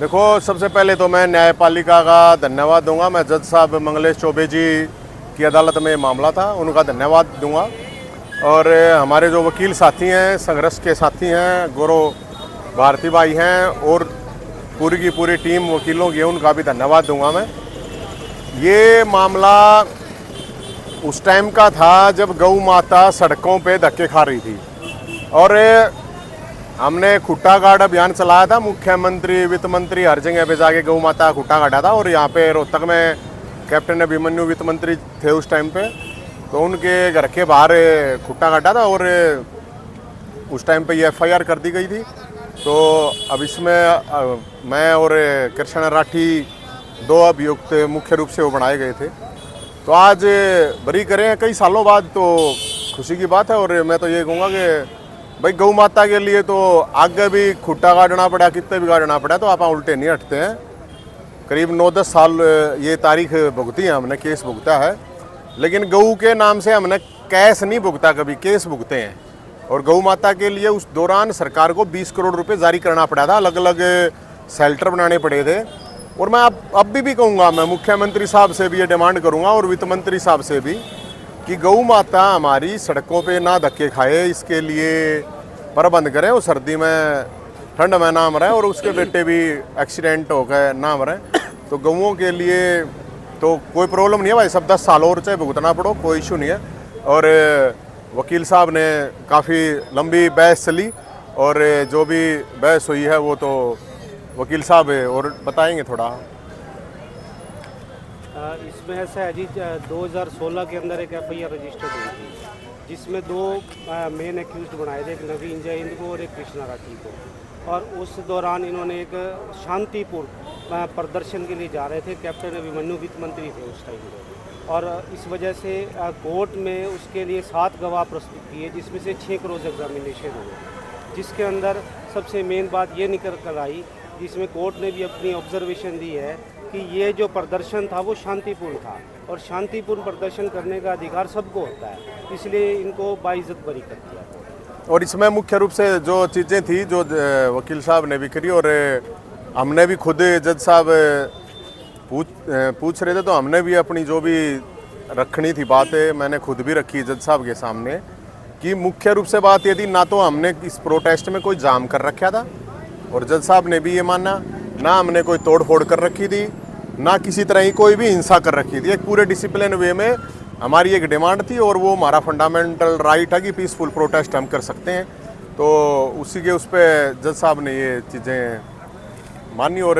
देखो, सबसे पहले तो मैं न्यायपालिका का धन्यवाद दूंगा। मैं जज साहब मंगलेश चौबे जी की अदालत में मामला था, उनका धन्यवाद दूंगा। और हमारे जो वकील साथी हैं, संघर्ष के साथी हैं, गौरव भारती भाई हैं, और पूरी की पूरी टीम वकीलों की है, उनका भी धन्यवाद दूंगा मैं। ये मामला उस टाइम का था जब गौ माता सड़कों पे धक्के खा रही थी, और हमने खुट्टा गार्ड अभियान चलाया था। मुख्यमंत्री, वित्त मंत्री हर जगह पे जाके गौ माता खुट्टा काटा था। और यहाँ पे रोहतक में कैप्टन अभिमन्यु वित्त मंत्री थे उस टाइम पे, तो उनके घर के बाहर खुट्टा काटा था, और उस टाइम पे ये FIR कर दी गई थी। तो अब इसमें मैं और कृष्ण राठी 2 अभियुक्त मुख्य रूप से वो बनाए गए थे। तो आज बरी करें कई सालों बाद, तो खुशी की बात है। और मैं तो ये कहूँगा कि भाई गौ माता के लिए तो आगे भी खुट्टा गाड़ना पड़ा, कितने भी गाड़ना पड़ा, तो आप उल्टे नहीं हटते हैं। करीब 9-10 साल ये तारीख भुगती है, हमने केस भुगता है, लेकिन गऊ के नाम से हमने कैश नहीं भुगता, कभी केस भुगते हैं। और गौ माता के लिए उस दौरान सरकार को 20 करोड़ रुपए जारी करना पड़ा था, अलग अलग शेल्टर बनाने पड़े थे। और मैं अब भी कहूँगा, मैं मुख्यमंत्री साहब से भी ये डिमांड करूँगा और वित्त मंत्री साहब से भी, कि गौ माता हमारी सड़कों पे ना धक्के खाए, इसके लिए प्रबंध करें। वो सर्दी में, ठंड में ना मरे, और उसके बेटे भी एक्सीडेंट हो गए ना मरे। तो गऊओं के लिए तो कोई प्रॉब्लम नहीं है भाई, सब 10 साल और चाहे भुगतना पड़ो, कोई इशू नहीं है। और वकील साहब ने काफ़ी लंबी बहस चली, और जो भी बहस हुई है वो तो वकील साहब और बताएंगे थोड़ा। इसमें ऐसा है जी, 2016 के अंदर एक FIR रजिस्टर हुई थी, जिसमें 2 मेन एक्यूज्ड बनाए थे, एक नवीन जैन को और एक कृष्णा राठी को। और उस दौरान इन्होंने एक शांतिपूर्ण प्रदर्शन के लिए जा रहे थे। कैप्टन अभिमन्यु वित्त मंत्री थे उस टाइम में, और इस वजह से कोर्ट में उसके लिए 7 गवाह प्रस्तुत किए, जिसमें से 6 क्रॉस एग्जामिनेशन हुए, जिसके अंदर सबसे मेन बात ये निकल कर आई, जिसमें कोर्ट ने भी अपनी ऑब्जर्वेशन दी है कि ये जो प्रदर्शन था वो शांतिपूर्ण था, और शांतिपूर्ण प्रदर्शन करने का अधिकार सबको होता है, इसलिए इनको बाइज्जत बरी कर दिया। और इसमें मुख्य रूप से जो चीज़ें थी, जो वकील साहब ने भी करी, और हमने भी खुद जज साहब पूछ रहे थे, तो हमने भी अपनी जो भी रखनी थी बातें, मैंने खुद भी रखी जज साहब के सामने, कि मुख्य रूप से बात ये थी, ना तो हमने इस प्रोटेस्ट में कोई जाम कर रखा था, और जज साहब ने भी ये माना, ना हमने कोई तोड़ फोड़ कर रखी थी, ना किसी तरह की कोई भी हिंसा कर रखी थी। एक पूरे डिसिप्लिन वे में हमारी एक डिमांड थी, और वो हमारा फंडामेंटल राइट है कि पीसफुल प्रोटेस्ट हम कर सकते हैं। तो उसी के उस पर जज साहब ने ये चीज़ें मानी और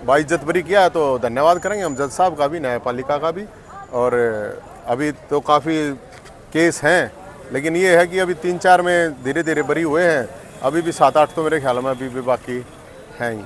बाइज्जत बरी किया। तो धन्यवाद करेंगे हम जज साहब का भी, न्यायपालिका का भी। और अभी तो काफ़ी केस हैं, लेकिन ये है कि अभी 3-4 में धीरे धीरे बरी हुए हैं, अभी भी 7-8 तो मेरे ख्याल में अभी भी बाकी हैं ही।